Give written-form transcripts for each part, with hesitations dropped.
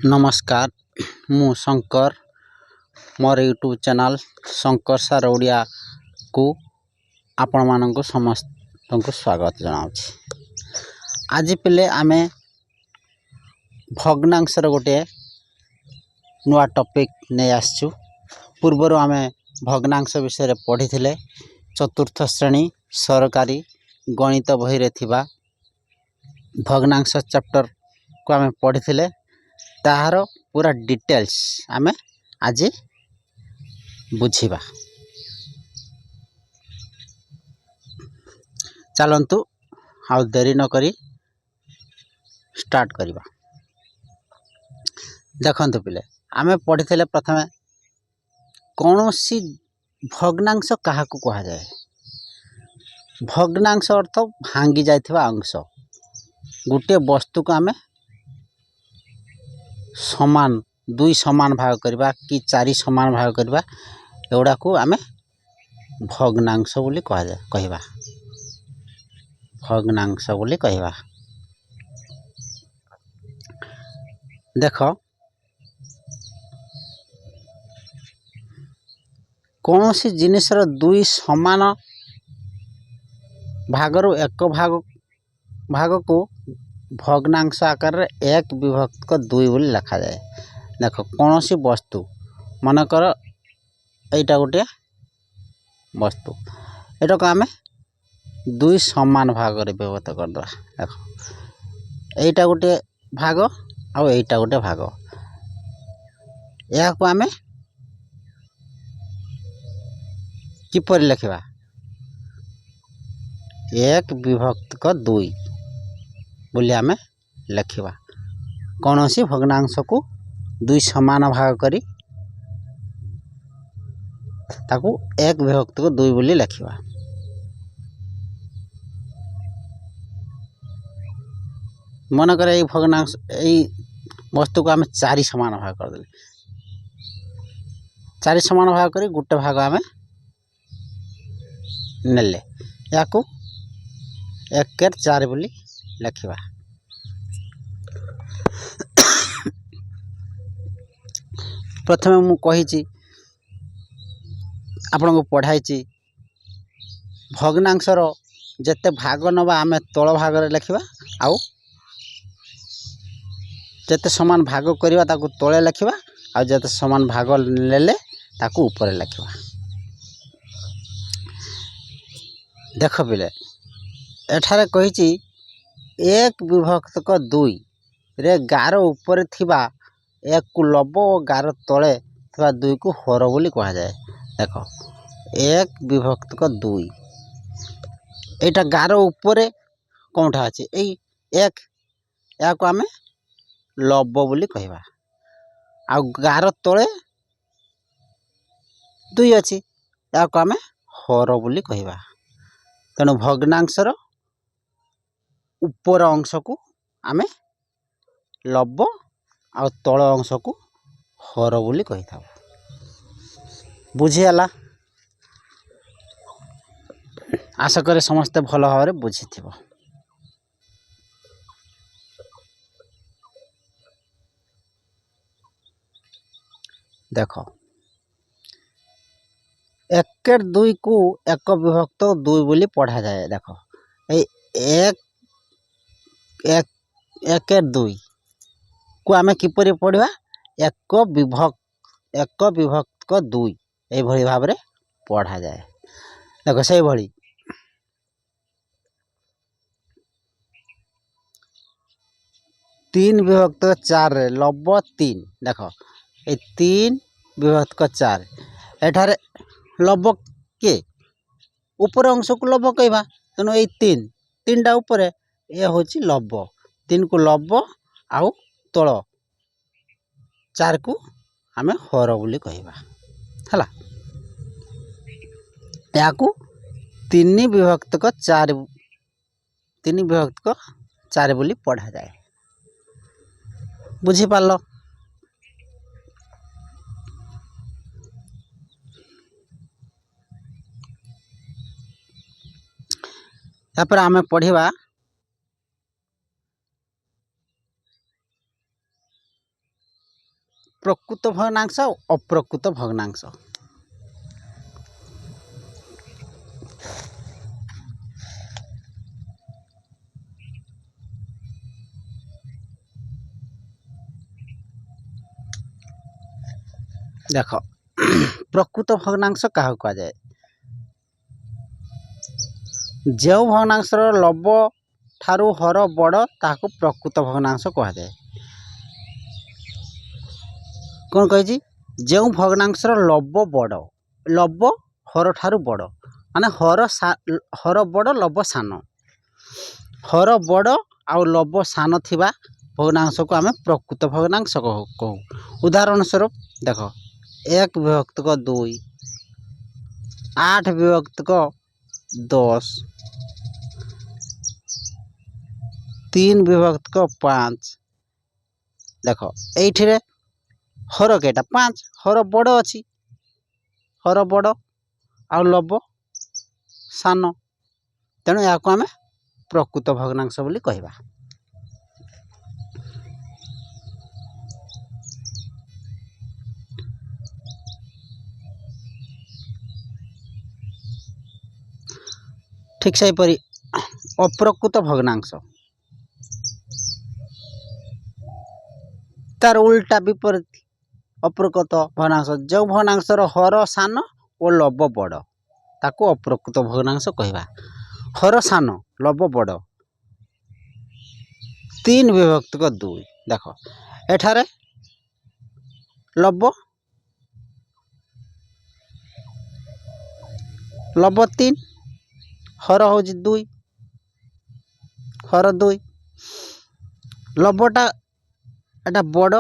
नमस्कार मु शंकर मोर YouTube channel Shankar सार ओडिया को आपण मानक समस्त को स्वागत जनाऊँ। आज पिले आमे भग्नांशर गोटे नुआ टॉपिक नहीं आसचु। पूर्वर आमे भग्नांश विषय पढ़ी थिले। चतुर्थ श्रेणी सरकारी गणित बही रे थिबा भग्नांश चैप्टर को आमे पढ़ी थिले। ताहार पूरा डिटेल्स आमे आज बुझीबा। चलंतु आउ देरी न करी स्टार्ट करिबा। देखंतु पिले आमे पढ़ी थिले प्रथमे कौनसी भग्नांश कहा को कहा जाए। भग्नांश अर्थ भांगी जाइथिबा अंश। गोटे वस्तु को आमे समान दुई समान भाग करबा कि चारि समान भाग करबा एवडा को आमे भग्नांश बोली कहा जाए कहिबा। भग्नांश बोली कहिबा। देखो कौनसी जिनिसर दुई समान भागरु एक भाग को भग्नांश आकार रे एक विभक्त को दुई बोली लिखा जाए। देखो कौनसी वस्तु मन कर एटा गोटे वस्तु एटा को आमे दुई समान भाग रे विभक्त कर दवा। देखो एटा गोटे भाग आ एटा गोटे भाग या को आमे किपर लिखिबा एक विभक्त को दुई बोली आमे लिखिबा। कौनसी भग्नांश को दुई समान भाग करी ताकू एक विभक्त को दुई बोली लिखिबा। मन करे এই भग्नांश এই वस्तु को आमे चारि समान भाग कर देले। चारि समान भाग करी गुटे भाग आमे नेले याकू एक के चार बोली लिखिबा। प्रथमे मु कहिची आपण को पढ़ाईची भग्नांशर जते भाग नबा आमे तळ भाग रे लिखिबा आउ जते समान भाग करिबा ताकू तळे लिखिबा आउ जते समान भाग लेले ताकू ऊपर लिखिबा। देख बिले एठारे कहिची एक विभक्त को दुई रे गार ऊपर थिबा एक को लब और गार तले थिबा दुई को हर बोली कहा जाए। देखो एक विभक्त को दुई एटा गार ऊपर कोठा अछि एई एक या को आमे लब बोली कहिबा आ गार तले दुई अछि या को आमे हर बोली कहिबा। तेणु भग्नांशर ऊपर अंश को आमे लब आ तल अंश को हर बोली कहि थाउ। बुझियाला आशा करे समस्त भल भाव बुझीथिबो। देखो एक दुई को एक विभक्त दुई बोली पढ़ा जाए। देखो एक एक दुई को आमे किपरि पढ़िबा एक विभक्त को दुई ए भली भाव रे पढ़ा जाए। देखो सही भली तीन विभक्त चार रे लब तीन। देखो ए तीन विभक्त को चार एठारे लब के ऊपर अंश को लब कहबा। तेणु ए तीन टा ऊपर ए होची लब तीन को लब आउ तळ चार को आमे हर बोली कहबा हला। या को तीन विभक्त को चार बोली पढ़ा जाए। बुझी पारलो। तापर आमे पढ़िबा प्रकृत भग्नांश और अप्रकृत भग्नांश। देख प्रकृत भग्नांश क्या कहुए जो भग्नांशर लव ठारू हर बड़ ताकू प्रकृत भग्नांश कहुए। कौन कही जो भग्नांशर लव बड़ लव हर ठारू बड़ माने हर बड़ लव सान हर बड़ आउ लव सान थिबा भग्नांश को आम प्रकृत भग्नांश कहू। उदाहरण स्वरूप देख 1 विभक्त 2 8 विभक्त 10 3 विभक्त 5 देख ये हर केटा 5 हर बड़ अच्छी हर बड़ आउ लव सान तेणु या आम प्रकृत भग्नांश बोली कहवा। ठीक सेपरी अप्रकृत भग्नांश तार उल्टा विपरीत अप्रकृत भग्नांश जो भग्नांशर हर सान और लव बड़ ताको अप्रकृत भग्नांश कहवा। हर सान लव बड़ 3 विभक्त 2 देख एठारे लव 3 हर हूँ 2 हर 2 लवटा एटा बड़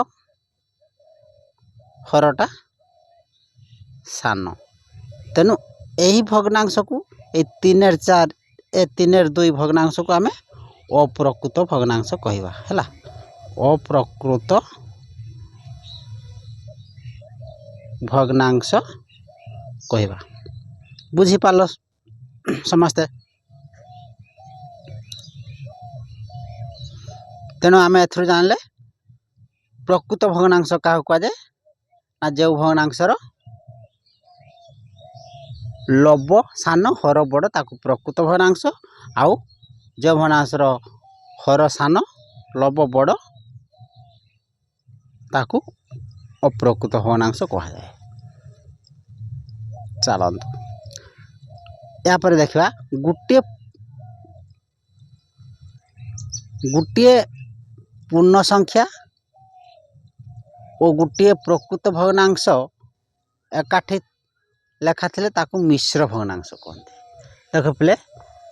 हरटा सान तेणु यही भग्नांश को 3 4 3 2 भग्नांश को आम अप्रकृत भग्नांश कहवा है। अप्रकृत भग्नांश कहवा बुझीपाल समस्ते। तेणु आम एथुर जानले प्रकृत भग्नांश क्या कहुए ना जो भग्नांशर लव सान हर बड़ ताकू प्रकृत भग्नांश आउ जो भग्नांशर हर सान लव बड़ ताकू अप्रकृत भग्नांश कहुए। चलतु यापर देखा गोटे पूर्ण संख्या और गोटे प्रकृत भग्नांश एकाठी लेखा थे ताकू मिश्र भग्नांश कहते। देख पिले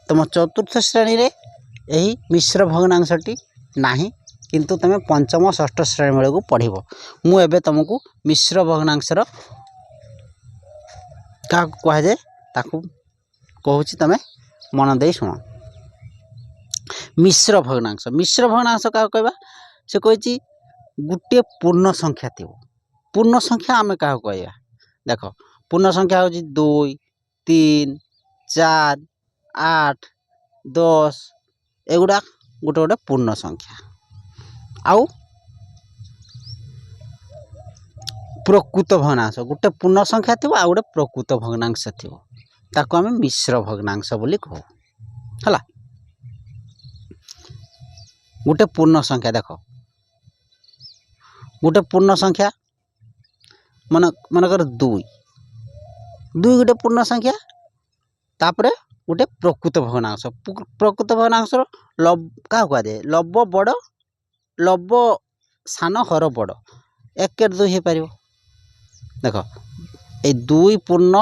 तुम चतुर्थ श्रेणी रे यही मिश्र भग्नांशटी नाही किंतु तुम पंचम षष्ठ श्रेणी बेलू पढ़ब। मुझे तुमको मिश्र भग्नांशर क्या कहुए ताकू कहूँ तुम मन दे शुण। मिश्र भग्नांश क्या कहवा से कही गोटे पूर्ण संख्या थी पूर्ण संख्या आम क्या कहवा देख पूर्ण संख्या हूँ 2 3 4 8 10 एगुड़ा गोटे गोटे पूर्ण संख्या आउ प्रकृत भग्नांश गोटे पूर्ण संख्या थी आ गोटे प्रकृत भग्नांश थी ताको आम मिश्र भग्नांश बोली कहू है। गोटे पूर्ण संख्या देख गोटे पूर्ण संख्या मनकर 2 गोटे पूर्ण संख्या तापरे गोटे प्रकृत भग्नांश लव क्या कहुए लव बड़ लव सान हर बड़ 1 2 हो पार देख ये 2 पूर्ण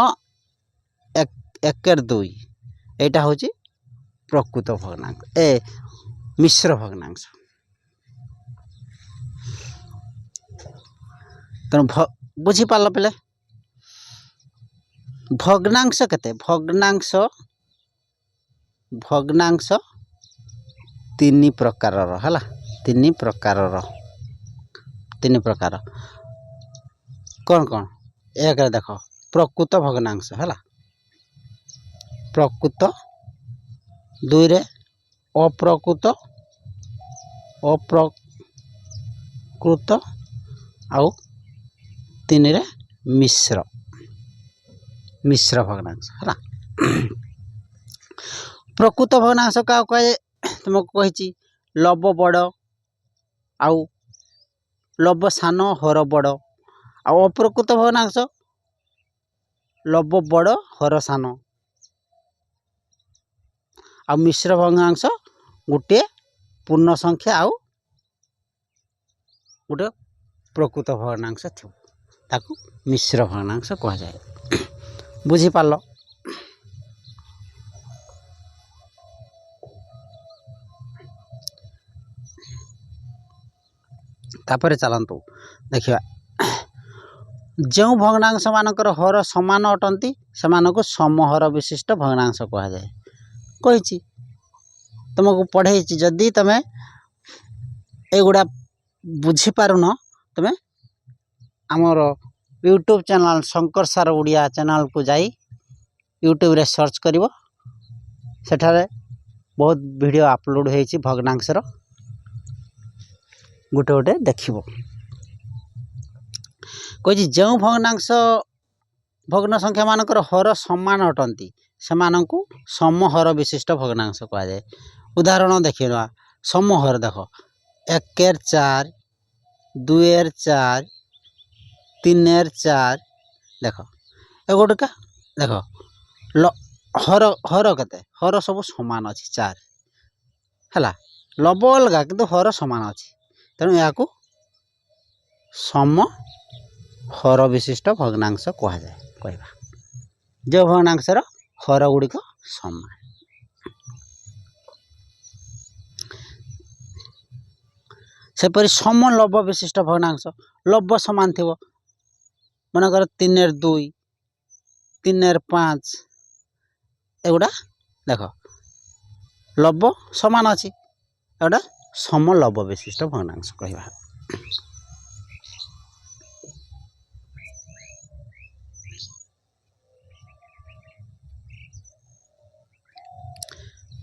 1 2 यहाँ हूँ प्रकृत भग्नांश मिश्र भग्नांश। तेणु बुझीपाल पे भग्नांश केते भग्नांश 3 प्रकार है 3 प्रकार कौन कौन एक देख प्रकृत भग्नांश है प्रकृत 2 रे अप्रकृत आउ तीन रे मिश्र मिश्र भग्नांश है। प्रकृत भग्नांश क्या कहे तुमको कही लब बड़ आउ लब सान हर बड़ आउ अप्रकृत भग्नांश लब बड़ हर सान आ मिश्र भग्नांश गोटे पूर्ण संख्या आउ गोटे प्रकृत भग्नांश थी ताकू मिश्र भग्नांश कह जाए। बुझी पाल तापर चलतु देखिए जो भग्नांश मानकर हर समान अटंती से समहर विशिष्ट भग्नांश कह जाए। कही तुमको पढ़े जदि तुम एगुड़ा बुझीपारुन तुम आमर यूट्यूब चैनल शंकर सार उड़िया चैनल को जाई यूट्यूब रे सर्च करिवो सेठारे बहुत वीडियो अपलोड होईची भग्नांशर गोटे गोटे देखिबो। कही जो भग्नांश भग्न संख्या मानकर हर समान अटंती सेमानंकु समहर विशिष्ट भग्नांश कह जाए। उदाहरण देखिए समहर देख 1 एर 4 2 एर 4 3 एर 4 देख एगोटका देख हर हर केते हर सब समान अच्छी 4 है लब अलग किंतु हर समान अच्छी तेणु या सम हर विशिष्ट भग्नांश कह जाए। कहवा जो भग्नांशर हर गुड़िक समान सेपरी सम लब विशिष्ट भग्नांश लब समान थी मनकर 3 एर 2 3 एर 5 एगुड़ा देख लब समान अच्छी एगुड़ा सम लब विशिष्ट भग्नांश कहवा।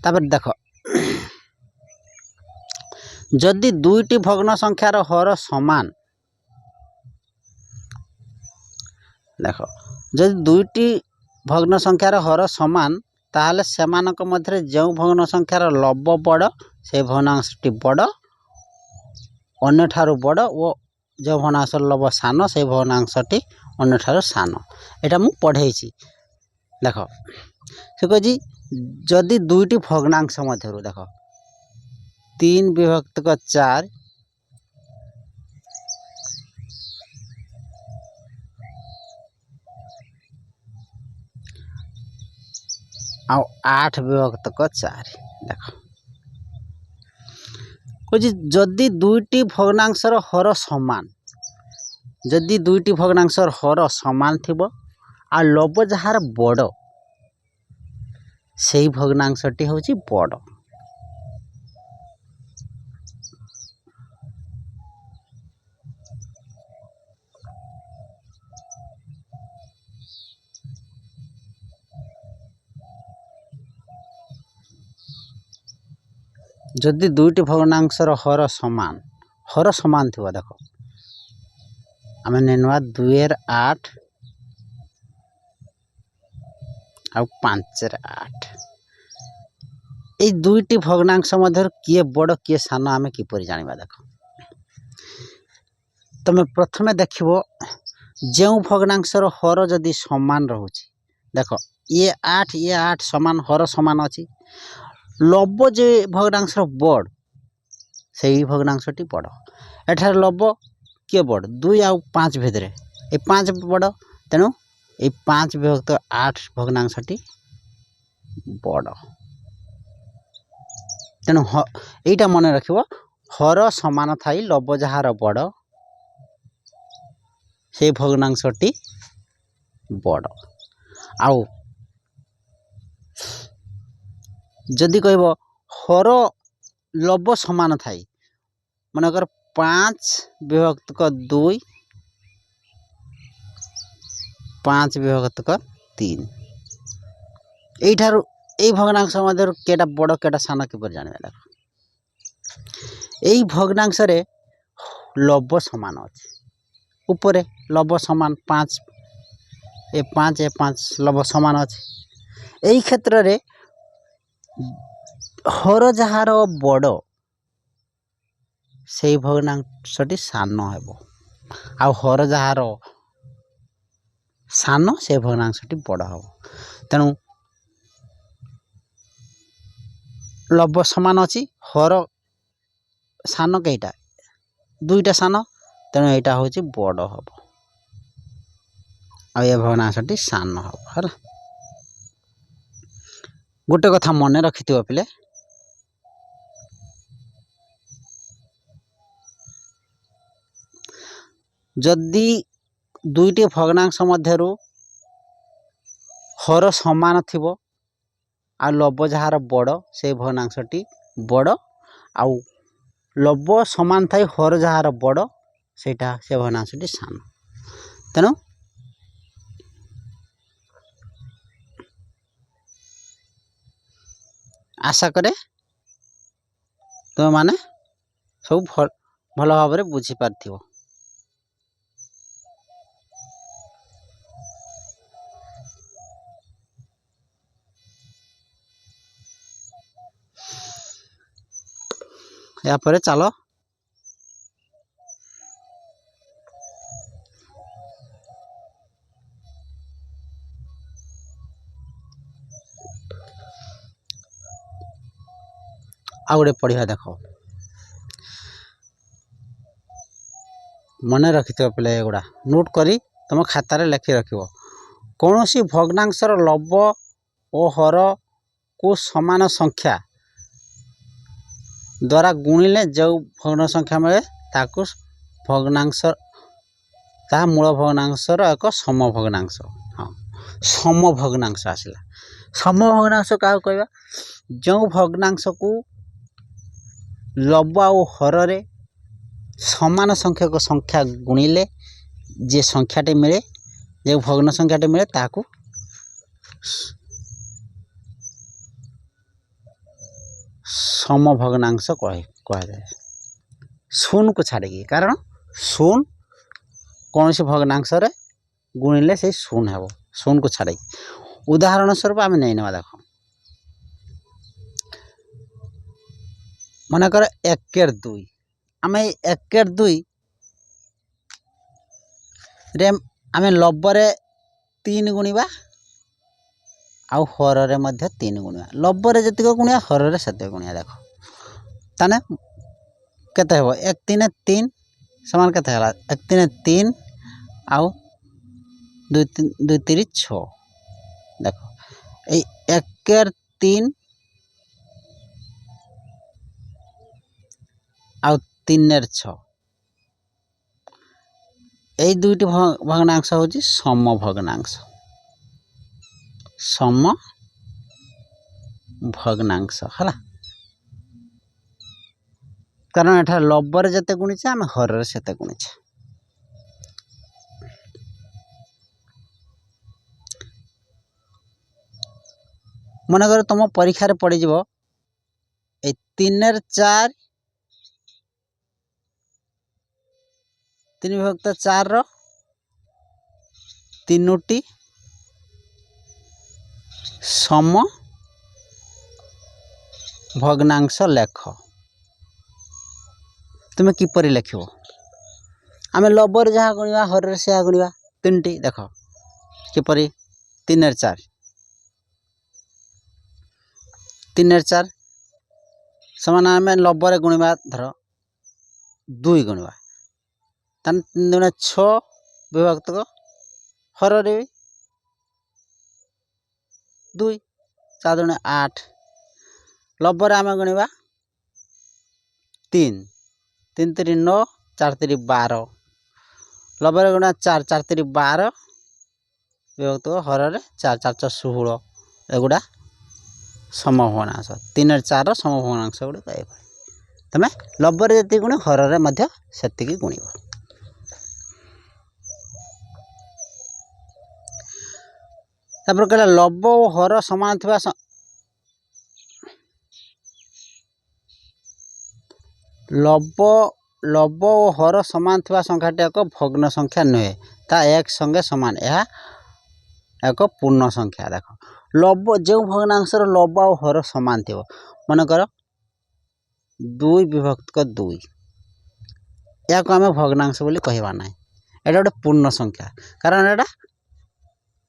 तापर देख जदि दुईटी भग्न संख्यार हर समान देख जदि दुईटी भग्न संख्यार हर समान ताहले सेमानक मध्य जो भग्न संख्यार लब बड़ से भग्नांशटी बड़ अन्य ठारू बड़ और जो भग्नांश लब सान से भग्नांशटी अन्य ठारू सान एटा मु पढ़े देख से कही जदि दुईटी भग्नांश मध्य देख 3 विभक्त 4 आ 8 विभक्त 4 देख कही जदि दुईटी भग्नांशर हर समान जदि दुईटी भग्नांशर हर समान थिबो आ लब जहार बड़ से भग्नांशटी होची बड़ जदि दुईटी भग्नांशर हर समान थिबो देख आमे नेनवा 2 एर 8 आ 5 एर 8 ए दुईटी भग्नांश मध्य किए बड़ किए सान आमे किपरि जानिबा देख तुम प्रथमे देखिबो जो भग्नांशर हर जदि समान रहुची देख ये 8 समान हर समान अच्छी लब जे भग्नांशर बड़ से भग्नांशटी बड़ एठार लब किए बड़ 2 आ 5 भितर ये 5 बड़ तेणु ये 5 विभक्त 8 भग्नांशटी बड़ तेणु यहीटा मन रखिबो हर समान थाई लब जहार बड़ से भग्नांशटी बड़ आउ जदि कहब हर लब समान थाई मनकर 5 विभक्त 2 5 विभक्त 3 यही भग्नांश मध्य केटा बड़ केटा सान किपर जानिबा देख यही भग्नांश रे लब समान अच्छी उपरे लब समान 5 ए 5 लब समान अच्छे यही क्षेत्र में हर जार बड़ से भग्नांशटी सान हेब आ हर जार सान से भग्नांशटी बड़ हम तेणु लब समान अच्छी हर सान कईटा दुईटा सान तेणु यहाँ हूँ बड़ हम आ भग्नांशटी सान हम है गोटे कथा मन रखि पिले जदि दुईटी भग्नांश मध्यरु हर समान थिबो आ लब जार बड़ से भग्नांशटी बड़ आउ लब समान थाई हर जार बड़ सेटा से भग्नांशटी सान तेणु आशा करे तुम माने सब भल भाव बुझी पार्थिबो। या परे चलो आ गए पढ़िया देख मन रखि पे एगुड़ा नोट करी तुम खातार लिखि रख कौन सी भग्नांशर लब और हर को समान संख्या द्वारा गुणिले जो भग्न संख्या मिले ताकू भग्नांश ता मूल भग्नांशर एक सम भग्नांश हाँ सम भग्नांश आसला सम भग्नांश क्या कहवा जो भग्नांश को लब आउ हर रे समान संख्यक संख्या गुणिले जे संख्याटे मिले जो भग्न संख्याटे मिले ताकू सम भग्नांश कह जाए शून्य को छाड़ी कारण शून्य कौन सी भग्नांश रे गुणिले से शून्य हे शून्य को छाड़ी उदाहरण स्वरूप आम नहीं ना देख मन कर 1/2 आम 1/2 रे आम लबरे 3 गुणिबा आउ हर रे मध्य 3 गुणिया लबरे जतिक गुणिया हर रे सेते गुणिया देख ताने केते हेबो 1 3 3 समान केते हला 1 3 3 आउ 2 3 6 देख ए 1/3 आउ 3/6 এই দুইটি ভগ্নাংশ হচ্ছে সম ভগ্নাংশ सम भग्नांश है कारण एठार लबर जिते गुणीचे आम हर से गुणीचे मन कर तुम परीक्षा पड़ज 3/4 3/4 तीनोटी सम भग्नांश लेख तुम्हें किपरि लिख आम लबर जहाँ गुणा हर से गुणा 3टी देख किपरि 3/4 3/4 समान आम लबर गुणा धर 2 गुणा तान 3 दूना 6 विभक्त हर रे 2 4 दूना 8 लबर आम गुणा 3 3 3 9 4 3 12 लबर गुणा 4 4 3 12 विभक्त हर रे 4 4 16 एगुड़ा सम भग्नांश 3/4 सम भग्नांश गुड़ा तुम लबर जी गुण हर रे मध्य सेतिकी गुणिब तापर कहला लब और हर समान थिबा लब लब और हर समान थिबा संख्याटी एक भग्न संख्या नुहे ता एक संगे समान यह एक पूर्ण संख्या। देख लब जो भग्नांशर लब और हर समान थी मनकर 2 विभक्त 2 या आम भग्नांश बोली कहवा ना एटा गोटे पूर्ण संख्या कारण एटा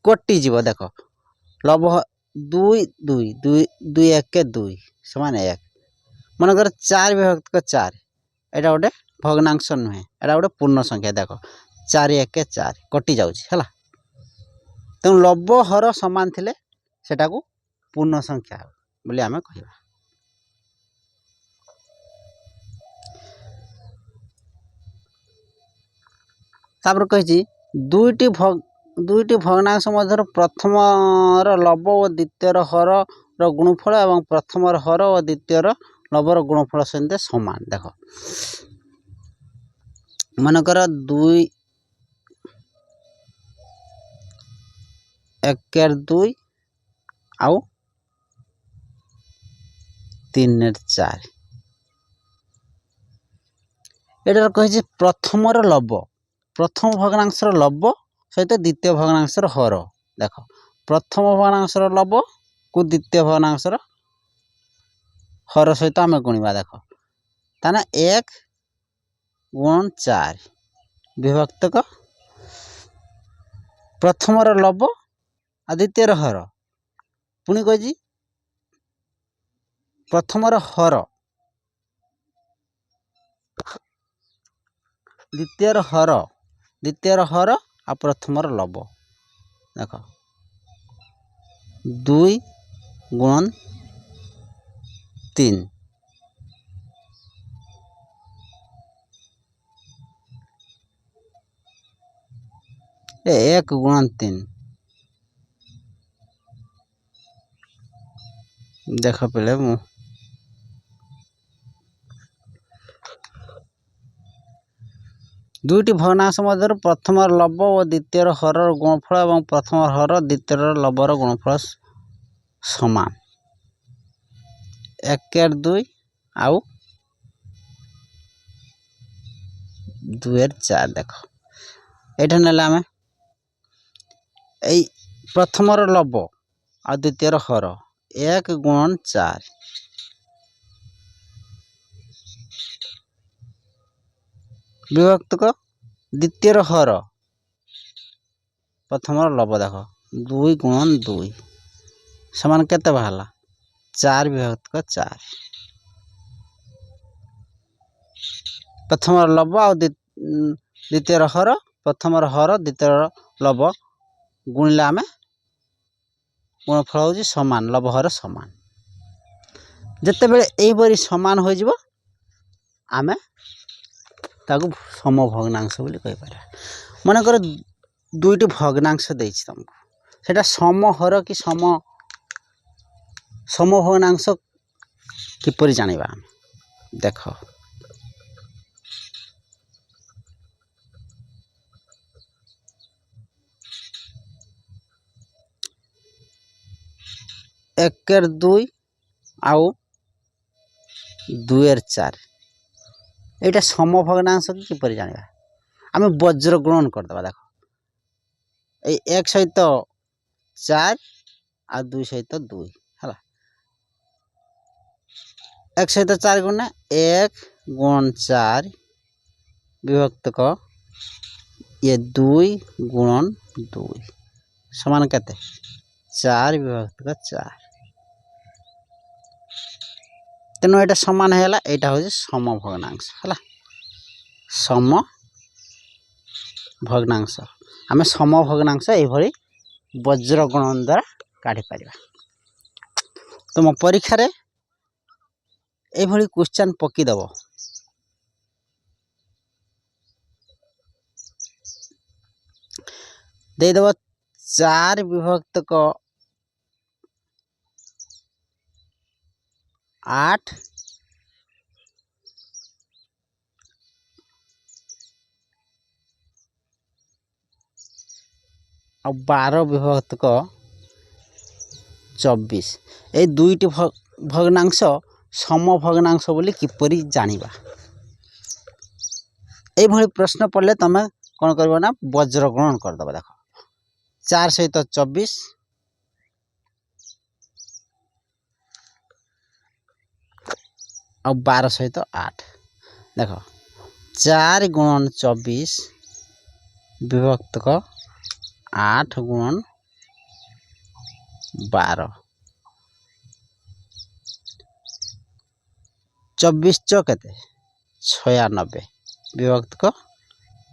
कटि जीव। देख लब 2 2 2 2 1 2 समान 1 मनकर 4 विभक्त 4 एटा गोटे भग्नांश नुहे एटा गोटे पूर्ण संख्या। देख 4 1 4 कटि जाऊँगी है तेणु लब हर समान थिले सेटा को पूर्ण संख्या बोली आमे कहवा। तापर कही दुईटी भग्नांश मध्य प्रथम लब और द्वितीय हर गुणफल एवं प्रथम हर और द्वितीय लबर गुणफल सहित समान। देख मनकर 2 1 2 आउ 3 4 एटार कही प्रथम लब प्रथम भग्नांशर लब सहित द्वितीय भग्नांशर हर। देख प्रथम भग्नांशर लब को द्वितीय भग्नांशर हर सहित आम गुणवा। देख ताना 1 गुण 4 विभक्तक प्रथम लब आ द्वितीय हर पुणी कही प्रथम हर द्वितीय हर आ प्रथम लब। देख 2 गुण 3 1 गुण 3 देख पे मु दुईटी भग्नांश मध्य प्रथम लब और द्वितीय हर गुणफल एवं प्रथम हर द्वितीय लबर गुणफल समान 1 2 आउ 2 4। देख ये ना आम प्रथम लब आ द्वितीय हर 1 गुण 4 विभक्तक द्वितीय हर प्रथम लब। देख 2 गुण 2 समान केते बाहला 4 विभक्तक 4 प्रथम लब आ द्वितीय हर प्रथम हर द्वितीय लब गुणिले आम गुणफल हूँ समान लब हर समान जिते बड़े यहीपरि समान हो आमे ताकू सम भग्नांश बोली कहि पारे। मनकर दुईटी भग्नांश देछि तुमको सेटा सम हर कि सम भग्नांश किपरि जानिबा। देख 1 2 आउ 2 4 एटा सम भग्नांश किपरि जानिबा आम वज्र गुणन करदे। देख ये 1 सहित 4 आ 2 सहित 2 है 1 सहित 4 गुण 1 गुण 4 विभक्तक ये 2 गुणन 2 समान केते 4 विभक्तक 4 तेणु यहाँ समान है यहाँ हूँ सम भग्नांश है सम भग्नांश आम सम भग्नांश ये वज्र गुणन द्वारा काढ़ी पार। तुम परीक्षा ये क्वेश्चन पकीदेव देदेव 4 विभक्तक 8 और 12 विभक्तक 24 ये दुईटी भग्नांश सम भग्नांश बोली किपरि जानिबा। এইଭଳି ପ୍ରଶ୍ନ ପଡ଼ିଲେ ତମେ କ'ଣ କରିବ ନା ବଜ୍ର ଗୁଣନ କରିଦେବ। ଦେଖ 4 ସହିତ 24 ଆଉ 12 ସହିତ 8। ଦେଖ 4 ଗୁଣନ 24 ବିଭକ୍ତକ 8 ଗୁଣନ 12। 24 च केते 96 विभक्तक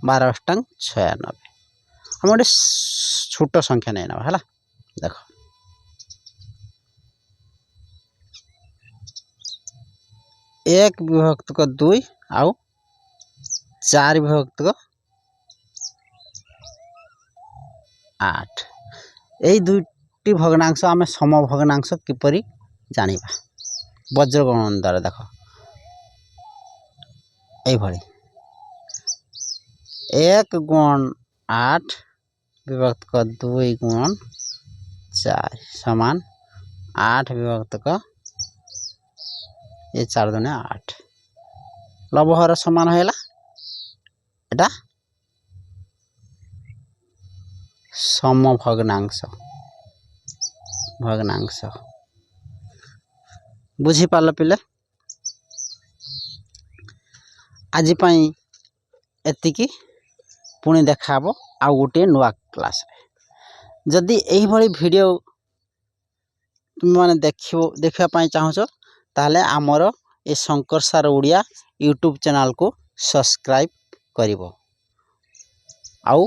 12 अष्टांग 96। हम गोटे छोट संख्या नहीं ना है। देख 1 विभक्तक 2 आउ 4 विभक्तक 8। यही दुईटी भग्नांश आम सम भग्नांश किपरि जानिबा वज्रगणन द्वारा। देख यही 1 गुणन 8 विभक्तक 2 गुणन 4 समान 8 विभक्तक ये 4 दुने 8। लबहर समान है एटा सम भग्नांश। भग्नांश बुझी पाल पिले। आज पाई एतिकी पुणी देखा आउ गोटे नुआ क्लास रे। जदि यही भली वीडियो तुम माने देखा चाहूच ताहले आमर ए शंकर सार ओडिया यूट्यूब चैनल को सब्सक्राइब करिवो आउ